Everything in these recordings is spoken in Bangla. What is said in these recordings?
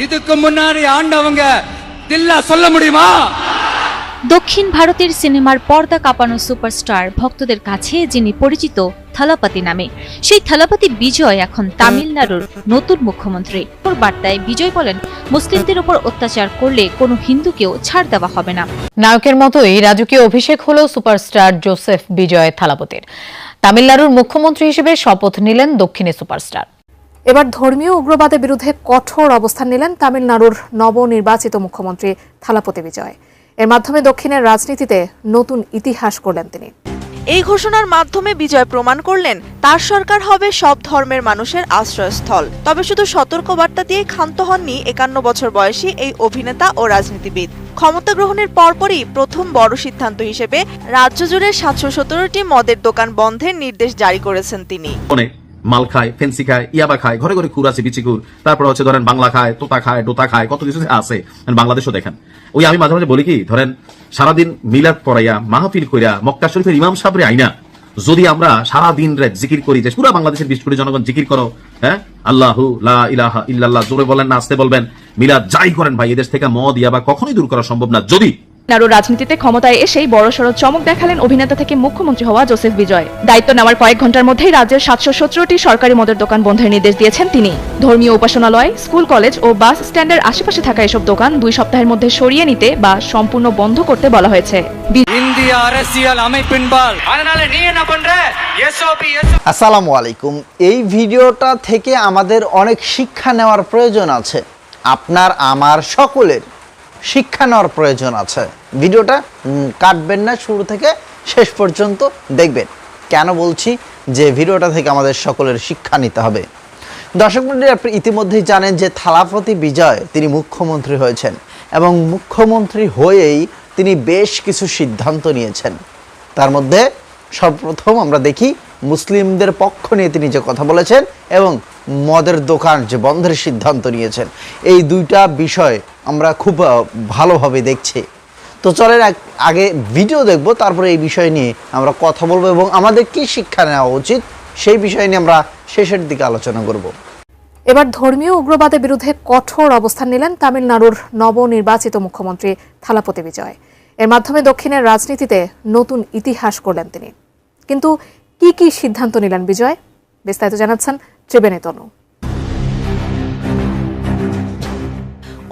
இதுக்கு முன்னாடி ஆண்டவங்க தில்லா சொல்ல முடியுமா? দক্ষিণ ভারতের সিনেমার পর্দা কাঁপানো সুপারস্টার ভক্তদের কাছে যিনি পরিচিত থালাপতি নামে, সেই থালাপতি বিজয় এখন তামিলনাড়ুর নতুন মুখ্যমন্ত্রী। ওর বার্তায় বিজয় বলেন, মুসলিমদের উপর অত্যাচার করলে কোনো হিন্দুকেও ছাড় দেওয়া হবে না। নায়কের মতোই রাজকীয় অভিষেক হলো সুপারস্টার জোসেফ বিজয় থালাপতির। তামিলনাড়ুর মুখ্যমন্ত্রী হিসেবে শপথ নিলেন দক্ষিণী সুপারস্টার। এবার ধর্মীয় উগ্রবাদের বিরুদ্ধে কঠোর অবস্থান নিলেন তামিলনাড়ুর নবনির্বাচিত মুখ্যমন্ত্রী থালাপতি বিজয়। এর মাধ্যমে দক্ষিণের রাজনীতিতে নতুন ইতিহাস করলেন তিনি। এই ঘোষণার মাধ্যমে বিজয় প্রমাণ করলেন তার সরকার হবে সব ধর্মের মানুষের আশ্রয়স্থল। তবে শুধু সতর্কবার্তা দিয়ে ক্ষান্ত হননি 51 বছর বয়সী এই অভিনেতা ও রাজনীতিবিদ। ক্ষমতা গ্রহণের পরপরই প্রথম বড় সিদ্ধান্ত হিসেবে রাজ্য জুড়ে 717টি মদের দোকান বন্ধের নির্দেশ জারি করেছেন তিনি। মাল খায়, ফেন্সি খায়, ইয়াবা খায়, ঘরে ঘরে খুর আছে, বিচিকুর, তারপর হচ্ছে ধরেন বাংলা খায়, তোতা খায়, ডোতা খায়, কত কিছু আছে বাংলাদেশও দেখেন। ওই আমি মাঝে মাঝে বলি কি, ধরেন সারাদিন মিলাদ পড়াইয়া মাহফিল কইরা মক্কা শরীফের ইমাম সাহেবের আইনা যদি আমরা সারাদিন রাত জিকির করি, যে পুরো বাংলাদেশের 20 কোটি জনগণ জিকির করো, হ্যাঁ আল্লাহু লা ইলাহা ইল্লাল্লাহ, জোরে বলেন না আস্তে বলবেন, মিলাদ যাই করেন ভাই, এদেশ থেকে মদ ইয়াবা কখনোই দূর করা সম্ভব না। যদি রাজনীতিতে ক্ষমতায় এসেই বড়সড় চমক দেখালেন অভিনেতা থেকে মুখ্যমন্ত্রী হওয়া জোসেফ বিজয়। দায়িত্ব নেওয়ার কয়েক ঘন্টার মধ্যেই রাজ্যের 717টি সরকারি মদের দোকান বন্ধের নির্দেশ দিয়েছেন তিনি। ধর্মীয় উপাসনালয়, স্কুল, কলেজ ও বাস স্ট্যান্ডের আশেপাশে থাকা এসব দোকান 2 সপ্তাহের মধ্যে সরিয়ে নিতে বা সম্পূর্ণ বন্ধ করতে বলা হয়েছে। இந்திய அரசியல் அமைப்பின்பால் அதனால நீ என்ன பண்ற? எஸ்ஓபி আসসালামু আলাইকুম। এই ভিডিওটা থেকে আমাদের অনেক শিক্ষা নেওয়ার প্রয়োজন আছে। আপনার আমার সকলের শিক্ষা নেওয়ার প্রয়োজন আছে। ভিডিওটা কাটবেন না, শুরু থেকে শেষ পর্যন্ত দেখবেন। কেন বলছি যে ভিডিওটা থেকে আমাদের সকলের শিক্ষা নিতে হবে? দর্শক মণ্ডলী, আপনি ইতিমধ্যেই জানেন যে থালাপতি বিজয় তিনি মুখ্যমন্ত্রী হয়েছেন এবং মুখ্যমন্ত্রী হয়েই তিনি বেশ কিছু সিদ্ধান্ত নিয়েছেন। তার মধ্যে সর্বপ্রথম আমরা দেখি মুসলিমদের পক্ষ নিয়ে তিনি যে কথা বলেছেন এবং মদের দোকান যে বন্ধের সিদ্ধান্ত নিয়েছেন, এই দুইটা বিষয় আমরা খুব ভালোভাবে দেখছি। তো চলেন আগে ভিডিও দেখব, তারপরে এই বিষয় নিয়ে আমরা কথা বলবো এবং আমাদের কি শিক্ষা নেওয়া উচিত সেই বিষয় নিয়ে আমরা শেষের দিকে আলোচনা করব। এবার ধর্মীয় উগ্রবাদের বিরুদ্ধে কঠোর অবস্থান নিলেন তামিলনাড়ুর নবনির্বাচিত মুখ্যমন্ত্রী থালাপতি বিজয়। এর মাধ্যমে দক্ষিণের রাজনীতিতে নতুন ইতিহাস করলেন তিনি। কিন্তু কি কি সিদ্ধান্ত নিলেন বিজয়, বিস্তারিত জানাচ্ছেন ত্রিবেণী তনু।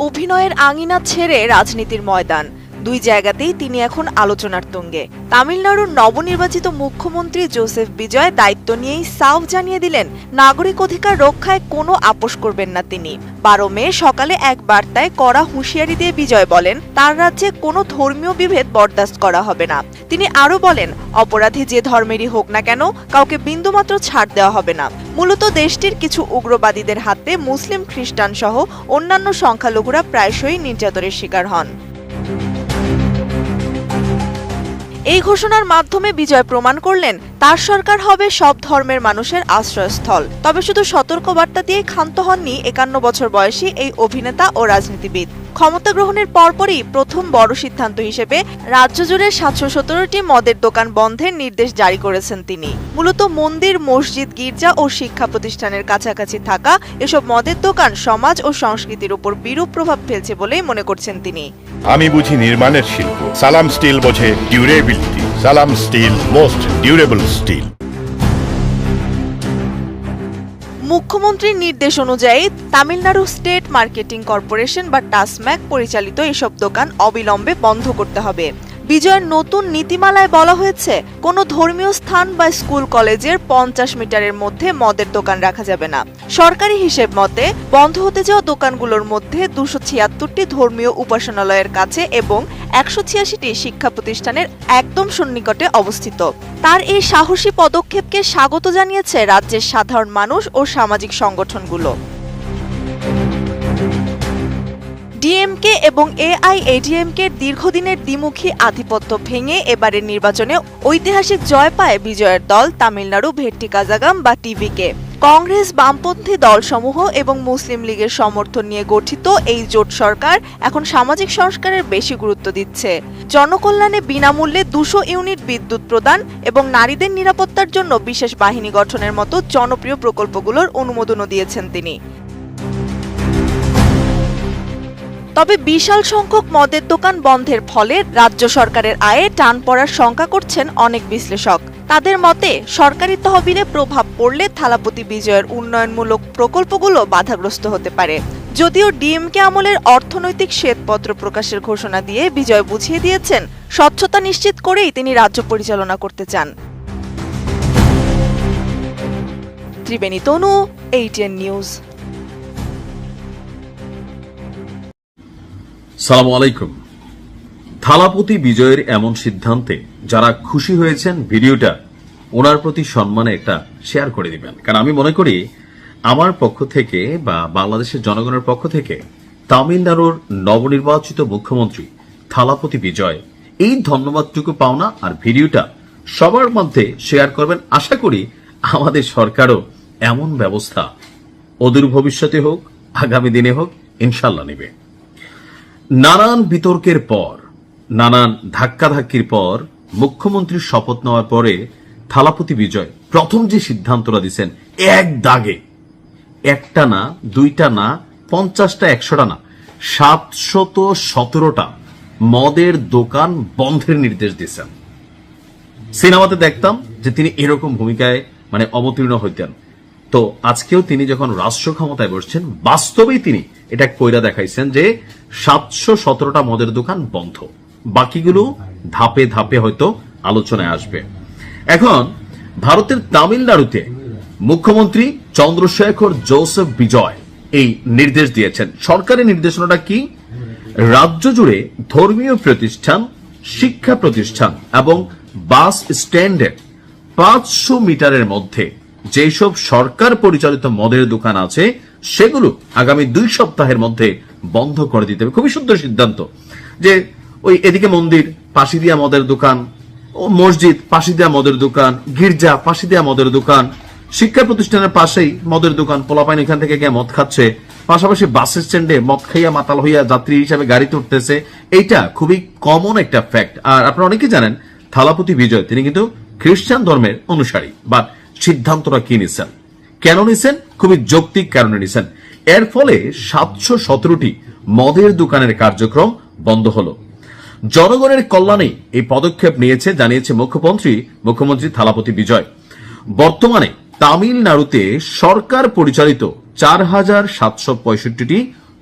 অভিনয়ের আঙিনা ছেড়ে রাজনীতির ময়দান, দুই জায়গাতেই তিনি এখন আলোচনার তুঙ্গে। তামিলনাড়ুর নবনির্বাচিত মুখ্যমন্ত্রী জোসেফ বিজয় দায়িত্ব নিয়েই সাফ জানিয়ে দিলেন, নাগরিক অধিকার রক্ষায় কোনো আপোষ করবেন না তিনি। 12 মে সকালে এক বার্তায় কড়া হুঁশিয়ারি দিয়ে বিজয় বলেন, তার রাজ্যে কোনো ধর্মীয় বিভেদ বরদাস্ত করা হবে না। তিনি আরও বলেন, অপরাধী যে ধর্মেরই হোক না কেন কাউকে বিন্দুমাত্র ছাড় দেওয়া হবে না। মূলত দেশটির কিছু উগ্রবাদীদের হাতে মুসলিম, খ্রিস্টান সহ অন্যান্য সংখ্যালঘুরা প্রায়শই নির্যাতনের শিকার হন। এই ঘোষণার মাধ্যমে বিজয় প্রমাণ করলেন তার সরকার হবে সব ধর্মের মানুষের আশ্রয়স্থল। তবে শুধু সতর্কবার্তা দিয়ে ক্ষান্ত হননি 51 বছর বয়সী এই অভিনেতা ও রাজনীতিবিদ। ক্ষমতা গ্রহণের পরপরই প্রথম বড় সিদ্ধান্ত হিসেবে রাজ্য জুড়ে 717টি মদের দোকান বন্ধের নির্দেশ জারি করেছেন তিনি। মূলত মন্দির, মসজিদ, গির্জা ও শিক্ষা প্রতিষ্ঠানের কাছাকাছি থাকা এসব মদের দোকান সমাজ ও সংস্কৃতির উপর বিরূপ প্রভাব ফেলছে বলেই মনে করছেন তিনি। আমি বুঝি নির্মাণের শিল্প, সালাম স্টিল বোঝে ডিউরেবিলিটি। সালাম স্টিল, মোস্ট ডিউরেবল স্টিল। মুখ্যমন্ত্রীর নির্দেশ অনুযায়ী তামিলনাড়ু স্টেট মার্কেটিং কর্পোরেশন বা টাসম্যাক পরিচালিত এসব দোকান অবিলম্বে বন্ধ করতে হবে। বিজয়ের নতুন নীতিমালায় বলা হয়েছে, কোনো ধর্মীয় স্থান বা স্কুল, কলেজের 50 মিটারের মধ্যে মদের দোকান রাখা যাবে না। সরকারি হিসেব মতে বন্ধ হতে যাওয়া দোকানগুলোর মধ্যে 276টি ধর্মীয় উপাসনালয়ের কাছে এবং 186টি শিক্ষা প্রতিষ্ঠানের একদম সন্নিকটে অবস্থিত। তার এই সাহসী পদক্ষেপকে স্বাগত জানিয়েছে রাজ্যের সাধারণ মানুষ ও সামাজিক সংগঠনগুলো। ডিএমকে এবং এআইএডিএমকে দীর্ঘদিনের দ্বিমুখী আধিপত্য ভেঙে এবারের নির্বাচনে ঐতিহাসিক জয় পায় বিজয়ের দল তামিলনাড়ু ভেট্টিকাজাগাম বা টিভিকে। কংগ্রেস, বামপন্থী দলসমূহ এবং মুসলিম লীগের সমর্থন নিয়ে গঠিত এই জোট সরকার এখন সামাজিক সংস্কারের বেশি গুরুত্ব দিচ্ছে। জনকল্যাণে বিনামূল্যে 200 ইউনিট বিদ্যুৎ প্রদান এবং নারীদের নিরাপত্তার জন্য বিশেষ বাহিনী গঠনের মতো জনপ্রিয় প্রকল্পগুলোর অনুমোদনও দিয়েছেন তিনি। তবে বিশাল সংখ্যক মদের দোকান বন্ধের ফলে রাজ্য সরকারের আয়ে টান পড়ার শঙ্কা করছেন অনেক বিশ্লেষক। তাদের মতে সরকারি তহবিলে প্রভাব পড়লে থালাপতি বিজয়ের উন্নয়নমূলক প্রকল্পগুলো বাধাগ্রস্ত হতে পারে। যদিও ডিএমকে আমলের অর্থনৈতিক শ্বেতপত্র প্রকাশের ঘোষণা দিয়ে বিজয় বুঝিয়ে দিয়েছেন স্বচ্ছতা নিশ্চিত করেই তিনি রাজ্য পরিচালনা করতে চান। ত্রিবেণী তনু, ATN নিউজ। সালামু আলাইকুম। থালাপতি বিজয়ের এমন সিদ্ধান্তে যারা খুশি হয়েছেন ভিডিওটা ওনার প্রতি সম্মানে একটা শেয়ার করে দিবেন, কারণ আমি মনে করি আমার পক্ষ থেকে বা বাংলাদেশের জনগণের পক্ষ থেকে তামিলনাড়ুর নবনির্বাচিত মুখ্যমন্ত্রী থালাপতি বিজয় এই ধন্যবাদটুকু পাওনা। আর ভিডিওটা সবার মধ্যে শেয়ার করবেন। আশা করি আমাদের সরকারও এমন ব্যবস্থা অদূর ভবিষ্যতে হোক, আগামী দিনে হোক, ইনশাল্লাহ নেবে। নানান বিতর্কের পর, নানান ধাক্কাধাক্কির পর মুখ্যমন্ত্রীর শপথ নেওয়ার পরে থালাপতি বিজয় প্রথম যে সিদ্ধান্তটা দিচ্ছেন, এক দাগে একটা না, দুইটা না, 50টা 100টা না, 717টা মদের দোকান বন্ধের নির্দেশ দিচ্ছেন। সিনেমাতে দেখতাম যে তিনি এরকম ভূমিকায় অবতীর্ণ হইতেন। তো আজকেও তিনি যখন রাষ্ট্র ক্ষমতায় বসছেন, বাস্তবেই তিনি এটা কইরা দেখাইছেন যে 717টা মদের দোকান বন্ধ, বাকিগুলো ধাপে ধাপে হয়তো আলোচনায় আসবে। এখন ভারতের তামিলনাড়ুতে মুখ্যমন্ত্রী চন্দ্রশেখর জোসেফ বিজয় এই নির্দেশ দিয়েছেন। সরকারি নির্দেশনাটা কি? রাজ্য জুড়ে ধর্মীয় প্রতিষ্ঠান, শিক্ষা প্রতিষ্ঠান এবং বাস স্ট্যান্ডের 500 মিটারের মধ্যে যেসব সরকার পরিচালিত মদের দোকান আছে সেগুলো আগামী 2 সপ্তাহের মধ্যে বন্ধ করে দিতে হবে। খুবই সুন্দর সিদ্ধান্ত যে ওই এদিকে মন্দির, পাশে দিয়া মদের দোকান, ও মসজিদ, পাশে দিয়া মদের দোকান, গির্জা, পাশে দিয়া মদের দোকান, শিক্ষা প্রতিষ্ঠানের পাশেই মদের দোকান, পোলাপাইন এখান থেকে গিয়ে মদ খাচ্ছে, পাশাপাশি বাস স্ট্যান্ডে মদ খাইয়া মাতাল হইয়া যাত্রী হিসাবে গাড়িতে উঠতেছে। এইটা খুবই কমন একটা ফ্যাক্ট। আর আপনারা অনেকেই জানেন থালাপতি বিজয় তিনি কিন্তু খ্রিস্টান ধর্মের অনুসারী, বাট সিদ্ধান্তটা কি নিছেন, কেন নিছেন? খুবই যৌক্তিক কারণে নিছেন। এর ফলে 717টি মদের দোকানের কার্যক্রম বন্ধ হলো। জনগণের কল্যাণে এই পদক্ষেপ নিয়েছে জানিয়েছে মুখ্যমন্ত্রী থালাপতি বিজয়। বর্তমানে তামিলনাড়ুতে সরকার পরিচালিত 4765টি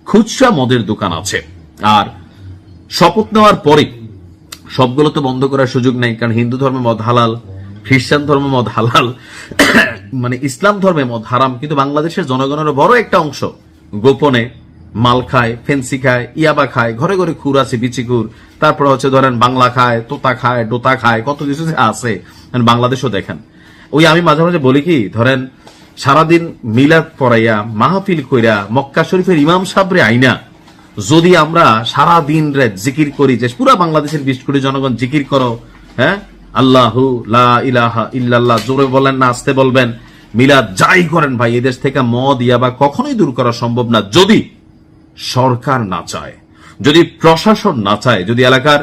খুচরা মদের দোকান আছে। আর শপথ নেওয়ার পরে সবগুলো তো বন্ধ করার সুযোগ নেই, কারণ হিন্দু ধর্মে মদ হালাল, খ্রিস্টান ধর্মে মদ হালাল, ইসলাম ধর্মে মদ হারাম। কিন্তু বাংলাদেশের জনগণের বড় একটা অংশ গোপনে মাল খায়, ফেন্সি খায়, ইয়াবা খায়, ঘরে ঘরে খুর আছে, বিচিকুর, তারপর ধরেন বাংলা খায়, তোতা খায়, ডোতা খায়, কত কিছু আছে বাংলাদেশও দেখেন। ওই আমি মাঝে মাঝে বলি কি, ধরেন সারাদিন মিলাদ পড়াইয়া মাহফিল কইরা মক্কা শরীফের ইমাম সাহেবরে আইনা যদি আমরা সারা দিন রাত জিকির করি, যে পুরা বাংলাদেশের 20 কোটি জনগণ জিকির করো, হ্যাঁ, আল্লাহু লা ইলাহা ইল্লাল্লাহ, জোরে বলেন না আস্তে বলবেন, মিলাদ যাই করেন ভাই, এদেশ থেকে মদ ইয়াবা কখনোই দূর করা সম্ভব না যদি সরকার না চায়, যদি প্রশাসন না চায়, যদি এলাকার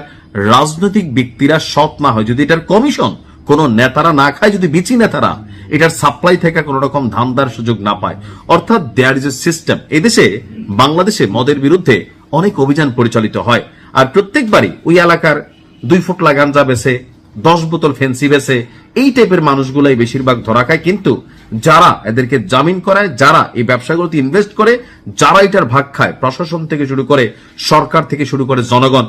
রাজনৈতিক ব্যক্তিরা সৎ না হয়, যদি এটার কমিশন কোন নেতারা না খায়, যদি বিচি নেতারা এটার সাপ্লাই থেকে কোন রকম ধান্দার সুযোগ না পায়, অর্থাৎ দেয়ার ইজ এ সিস্টেম। এদেশে বাংলাদেশে মদের বিরুদ্ধে অনেক অভিযান পরিচালিত হয়, আর প্রত্যেকবারই ওই এলাকার 2 ফুটলা গাঞ্জা বেছে, 10 বোতল ফেন্সি বেছে, এই টাইপের মানুষগুলাই বেশিরভাগ ধরা খায়। কিন্তু যারা এদেরকে জামিন করায়, যারা এই ব্যবসাগুলোতে ইনভেস্ট করে, যারা এটার ভাগ খায়, প্রশাসন থেকে শুরু করে, সরকার থেকে শুরু করে, জনগণ,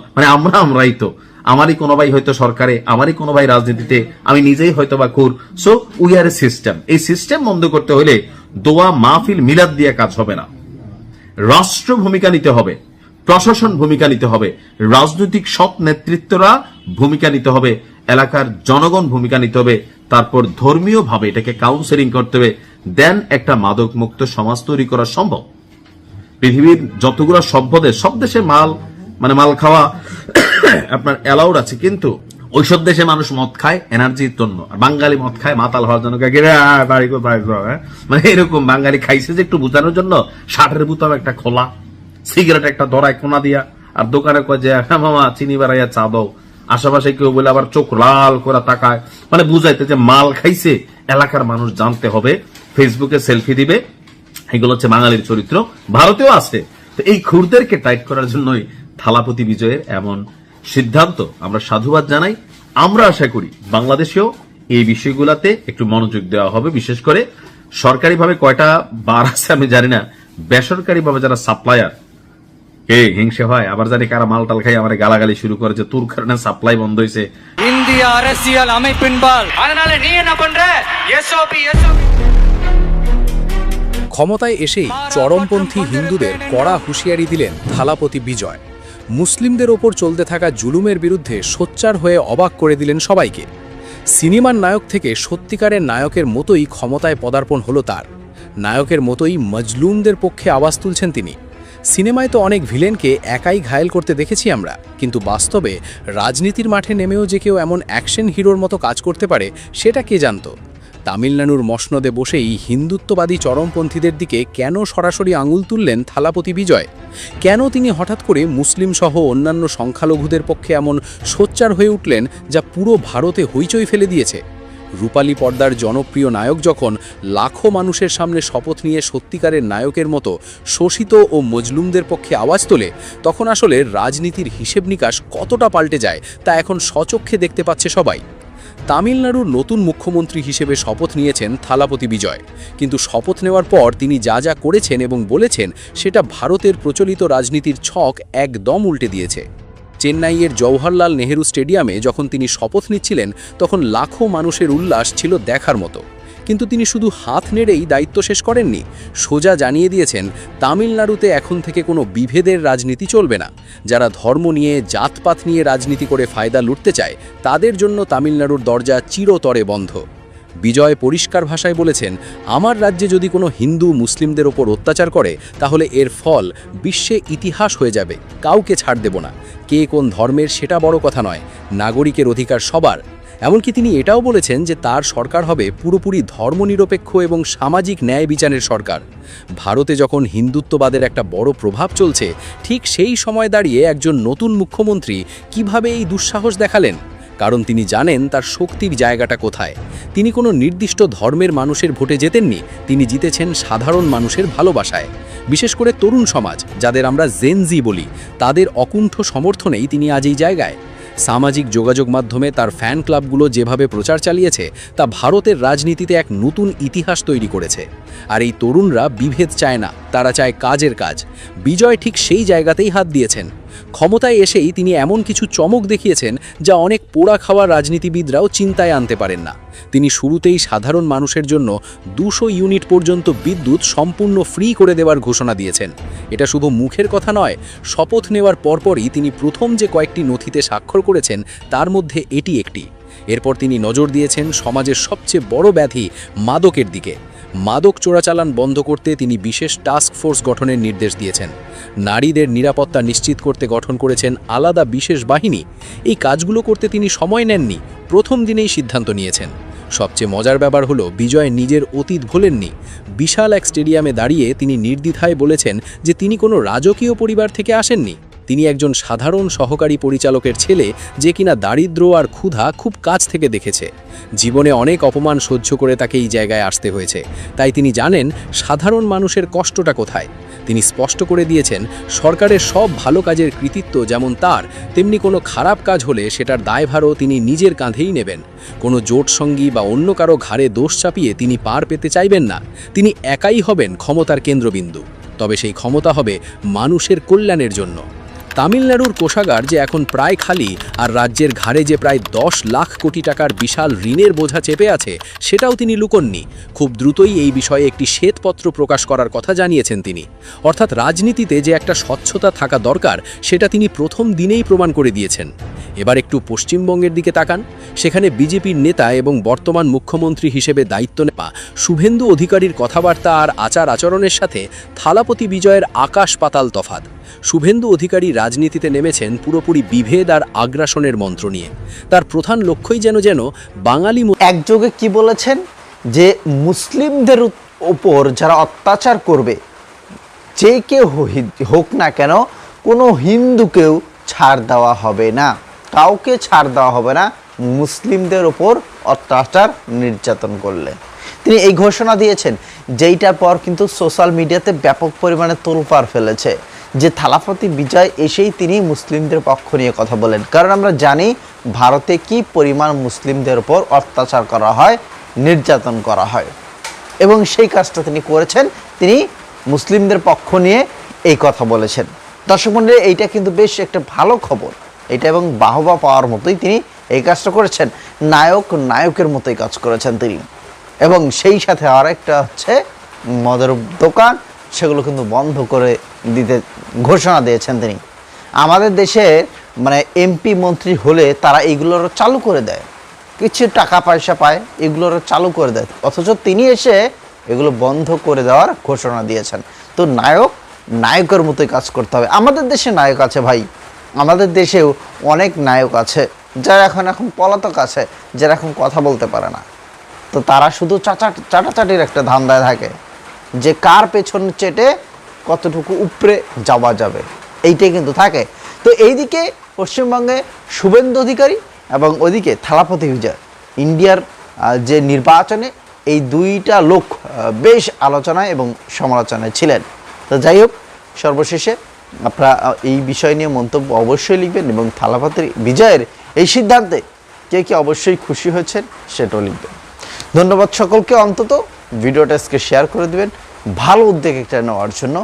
আমরাই তো, আমারই কোনো ভাই হয়তো সরকারে, আমারই কোনো ভাই রাজনীতিতে, আমি নিজেই হয়তো বা খুর। So we are a system. এই সিস্টেম বন্ধ করতে হলে দোয়া, মাহফিল, মিলাদ দিয়ে কাজ হবে না। রাষ্ট্র ভূমিকা নিতে হবে, প্রশাসন ভূমিকা নিতে হবে, রাজনৈতিক সৎ নেতৃত্বরা ভূমিকা নিতে হবে, এলাকার জনগণ ভূমিকা নিতে হবে, তারপর ধর্মীয় ভাবে এটাকে কাউন্সেলিং করতে হবে, দেন একটা মাদক মুক্ত সমাজ তৈরি করা সম্ভব। পৃথিবীর যতগুলো সভ্য দেশ, সব দেশে মাল খাওয়া আপনার অ্যালাউড আছে, কিন্তু ওইসব দেশে মানুষ মদ খায় এনার্জির জন্য, আর বাঙালি মদ খায় মাতাল হওয়ার জন্য। এরকম বাঙালি খাইছে যে একটু বুঝানোর জন্য, 60-এর বুতাম একটা খোলা, সিগারেট একটা ধরায় কোনা দিয়া, আর দোকানে কয় যে হ্যাঁ মামা চিনি বাড়াইয়া চা দাও, আশেপাশে কেউ বলে আবার চোখ লাল করে তাকায়, বুঝাইতে যে মাল খাইছে। এলাকার মানুষ জানতে হবে, ফেসবুকে সেলফি দিবে, এগুলো হচ্ছে বাঙালির চরিত্র। ভারতেও আছে, তো এই খুরদেরকে টাইট করার জন্যই থালাপতি বিজয়ের এমন সিদ্ধান্ত। আমরা সাধুবাদ জানাই। আমরা আশা করি বাংলাদেশেও এই বিষয়গুলোতে একটু মনোযোগ দেওয়া হবে। বিশেষ করে সরকারিভাবে কয়টা বার আছে আমি জানি না, বেসরকারিভাবে যারা সাপ্লায়ার হিংসে হয়, আবার জানি কারা মালটাল খাই আমার গালাগালি শুরু করে যে তোর কারণে সাপ্লাই বন্ধ হয়েছে। இந்திய அரசியல் அமைப்பின்பால் அதனால நீ என்ன பண்ற எஸ்ஓபி ক্ষমতায় এসেই চরমপন্থী হিন্দুদের কড়া হুঁশিয়ারি দিলেন থালাপতি বিজয়। মুসলিমদের ওপর চলতে থাকা জুলুমের বিরুদ্ধে সোচ্চার হয়ে অবাক করে দিলেন সবাইকে। সিনেমার নায়ক থেকে সত্যিকারের নায়কের মতোই ক্ষমতায় পদার্পণ হলো তার। নায়কের মতোই মজলুমদের পক্ষে আওয়াজ তুলছেন তিনি। সিনেমায় তো অনেক ভিলেনকে একাই ঘায়েল করতে দেখেছি আমরা, কিন্তু বাস্তবে রাজনীতির মাঠে নেমেও যে কেউ এমন অ্যাকশন হিরোর মতো কাজ করতে পারে সেটা কে জানত? তামিলনাড়ুর মসনদে বসেই হিন্দুত্ববাদী চরমপন্থীদের দিকে কেন সরাসরি আঙুল তুললেন থালাপতি বিজয়? কেন তিনি হঠাৎ করে মুসলিম সহ অন্যান্য সংখ্যালঘুদের পক্ষে এমন সোচ্চার হয়ে উঠলেন যা পুরো ভারতে হইচই ফেলে দিয়েছে? রূপালী পর্দার জনপ্রিয় নায়ক যখন লাখো মানুষের সামনে শপথ নিয়ে সত্যিকারের নায়কের মতো শোষিত ও মজলুমদের পক্ষে আওয়াজ তোলে, তখন আসলে রাজনীতির হিসেব নিকাশ কতটা পাল্টে যায় তা এখন স্বচক্ষে দেখতে পাচ্ছে সবাই। তামিলনাড়ুর নতুন মুখ্যমন্ত্রী হিসেবে শপথ নিয়েছেন থালাপতি বিজয়, কিন্তু শপথ নেওয়ার পর তিনি যা যা করেছেন এবং বলেছেন সেটা ভারতের প্রচলিত রাজনীতির ছক একদম উল্টে দিয়েছে। চেন্নাইয়ের জওহরলাল নেহেরু স্টেডিয়ামে যখন তিনি শপথ নিচ্ছিলেন তখন লাখো মানুষের উল্লাস ছিল দেখার মতো, কিন্তু তিনি শুধু হাত নেড়েই দায়িত্ব শেষ করেননি। সোজা জানিয়ে দিয়েছেন তামিলনাড়ুতে এখন থেকে কোনো বিভেদের রাজনীতি চলবে না। যারা ধর্ম নিয়ে জাতপাত নিয়ে রাজনীতি করে ফায়দা লুটতে চায় তাদের জন্য তামিলনাড়ুর দরজা চিরতরে বন্ধ। বিজয় পরিষ্কার ভাষায় বলেছেন, আমার রাজ্যে যদি কোনো হিন্দু মুসলিমদের ওপর অত্যাচার করে তাহলে এর ফল বিশ্বে ইতিহাস হয়ে যাবে। কাউকে ছাড় দেব না। কে কোন ধর্মের সেটা বড় কথা নয়, নাগরিকের অধিকার সবার। এমনকি তিনি এটাও বলেছেন যে তার সরকার হবে পুরোপুরি ধর্মনিরপেক্ষ এবং সামাজিক ন্যায় বিচারের সরকার। ভারতে যখন হিন্দুত্ববাদের একটা বড় প্রভাব চলছে, ঠিক সেই সময় দাঁড়িয়ে একজন নতুন মুখ্যমন্ত্রী কিভাবে এই দুঃসাহস দেখালেন? কারণ তিনি জানেন তার শক্তির জায়গাটা কোথায়। তিনি কোনো নির্দিষ্ট ধর্মের মানুষের ভোটে জেতেননি, তিনি জিতেছেন সাধারণ মানুষের ভালোবাসায়। বিশেষ করে তরুণ সমাজ, যাদের আমরা জেনজি বলি, তাদের অকুণ্ঠ সমর্থনেই তিনি আজ এই জায়গায়। সামাজিক যোগাযোগ মাধ্যমে তার ফ্যান ক্লাবগুলো যেভাবে প্রচার চালিয়েছে তা ভারতের রাজনীতিতে এক নতুন ইতিহাস তৈরি করেছে। আর এই তরুণরা বিভেদ চায় না, তারা চায় কাজের কাজ। বিজয় ঠিক সেই জায়গাতেই হাত দিয়েছেন। ক্ষমতায় এসেই তিনি এমন কিছু চমক দেখিয়েছেন যা অনেক পোড়া খাওয়া রাজনীতিবিদরাও চিন্তায় আনতে পারেন না। তিনি শুরুতেই সাধারণ মানুষের জন্য 200 ইউনিট পর্যন্ত বিদ্যুৎ সম্পূর্ণ ফ্রি করে দেওয়ার ঘোষণা দিয়েছেন। এটা শুধু মুখের কথা নয়, শপথ নেওয়ার পরপরই তিনি প্রথম যে কয়েকটি নথিতে স্বাক্ষর করেছেন তার মধ্যে এটি একটি। এরপর তিনি নজর দিয়েছেন সমাজের সবচেয়ে বড় ব্যাধি মাদকের দিকে। মাদক চোরাচালান বন্ধ করতে তিনি বিশেষ টাস্ক ফোর্স গঠনের নির্দেশ দিয়েছেন। নারীদের নিরাপত্তা নিশ্চিত করতে গঠন করেছেন আলাদা বিশেষ বাহিনী। এই কাজগুলো করতে তিনি সময় নেননি, প্রথম দিনেই সিদ্ধান্ত নিয়েছেন। সবচেয়ে মজার ব্যাপার হলো বিজয় নিজের অতীত ভোলেননি। বিশাল এক স্টেডিয়ামে দাঁড়িয়ে তিনি নির্দ্বিধায় বলেছেন যে তিনি কোনো রাজকীয় পরিবার থেকে আসেননি। তিনি একজন সাধারণ সহকারী পরিচালকের ছেলে, যে কিনা দারিদ্র আর ক্ষুধা খুব কাছ থেকে দেখেছে। জীবনে অনেক অপমান সহ্য করে তাকে এই জায়গায় আসতে হয়েছে, তাই তিনি জানেন সাধারণ মানুষের কষ্টটা কোথায়। তিনি স্পষ্ট করে দিয়েছেন সরকারের সব ভালো কাজের কৃতিত্ব যেমন তার, তেমনি কোনো খারাপ কাজ হলে সেটার দায়ভারও তিনি নিজের কাঁধেই নেবেন। কোনো জোট সঙ্গী বা অন্য কারো ঘাড়ে দোষ চাপিয়ে তিনি পার পেতে চাইবেন না। তিনি একাই হবেন ক্ষমতার কেন্দ্রবিন্দু, তবে সেই ক্ষমতা হবে মানুষের কল্যাণের জন্য। তামিলনাড়ুর কোষাগার যে এখন প্রায় খালি আর রাজ্যের ঘাড়ে যে প্রায় 10 লাখ কোটি টাকার বিশাল ঋণের বোঝা চেপে আছে সেটাও তিনি লুকোননি। খুব দ্রুতই এই বিষয়ে একটি শ্বেতপত্র প্রকাশ করার কথা জানিয়েছেন তিনি। অর্থাৎ রাজনীতিতে যে একটা স্বচ্ছতা থাকা দরকার সেটা তিনি প্রথম দিনেই প্রমাণ করে দিয়েছেন। এবার একটু পশ্চিমবঙ্গের দিকে তাকান। সেখানে বিজেপির নেতা এবং বর্তমান মুখ্যমন্ত্রী হিসেবে দায়িত্ব নেওয়া শুভেন্দু অধিকারীর কথাবার্তা আর আচার আচরণের সাথে থালাপতি বিজয়ের আকাশ পাতাল তফাৎ। শুভেন্দু অধিকারী রাজনীতিতে নেমেছেন পুরোপুরি বিভেদ আর আগ্রাসনের মন্ত্র নিয়ে। তার প্রধান লক্ষ্যই যেন বাঙালি। একযোগে কি বলেছেন যে মুসলিমদের উপর যারা অত্যাচার করবে, যে কেউ হোক না কেন, কোনো হিন্দুকেও ছাড় দেওয়া হবে না, কাউকে ছাড় দেওয়া হবে না মুসলিমদের ওপর অত্যাচার নির্যাতন করলে। তিনি এই ঘোষণা দিয়েছেন, যেইটার পর কিন্তু সোশ্যাল মিডিয়াতে ব্যাপক পরিমাণে তোলপাড় ফেলেছে যে থালাপতি বিজয় এসেই তিনি মুসলিমদের পক্ষ নিয়ে কথা বলেন, কারণ আমরা জানি ভারতে কি পরিমাণ মুসলিমদের উপর অত্যাচার করা হয়, নির্যাতন করা হয়, এবং সেই কাজটা তিনি করেছেন। তিনি মুসলিমদের পক্ষ নিয়ে এই কথা বলেছেন। দর্শক মণ্ডলী, এইটা কিন্তু বেশ একটা ভালো খবর, এটা এবং বাহবা পাওয়ার মতোই তিনি এই কাজটা করেছেন। নায়কের মতোই কাজ করেছেন তিনি। এবং সেই সাথে আর একটা হচ্ছে মদের দোকান, সেগুলো কিন্তু বন্ধ করে দিতে ঘোষণা দিয়েছেন তিনি। আমাদের দেশে মানে এমপি মন্ত্রী হলে তারা এইগুলোর চালু করে দেয়, কিছু টাকা পয়সা পায়, এগুলোর চালু করে দেয়, অথচ তিনি এসে এগুলো বন্ধ করে দেওয়ার ঘোষণা দিয়েছেন। তো নায়কের মতোই কাজ করতে হবে। আমাদের দেশে নায়ক আছে ভাই, আমাদের দেশেও অনেক নায়ক আছে যারা এখন পলাতক আছে, যারা এখন কথা বলতে পারে না। তো তারা শুধু চাটাচাটির একটা ধান্দায় থাকে যে কার পেছন চেটে কতটুকু উপরে যাওয়া যাবে, এইটাই কিন্তু থাকে। তো এইদিকে পশ্চিমবঙ্গে শুভেন্দু অধিকারী এবং ওদিকে থালাপতি বিজয়, ইন্ডিয়ার যে নির্বাচনে এই দুইটা লোক বেশ আলোচনায় এবং সমালোচনায় ছিলেন। তো যাই হোক, সর্বশেষে আপনারা এই বিষয় নিয়ে মন্তব্য অবশ্যই লিখবেন, এবং থালাপতি বিজয়ের এই সিদ্ধান্তে কে অবশ্যই খুশি হয়েছেন সেটাও লিখবেন। ধন্যবাদ সকলকে। অন্তত ভিডিওটা আজকে শেয়ার করে দিবেন ভালো উদ্যোগ একটা নেওয়ার জন্য।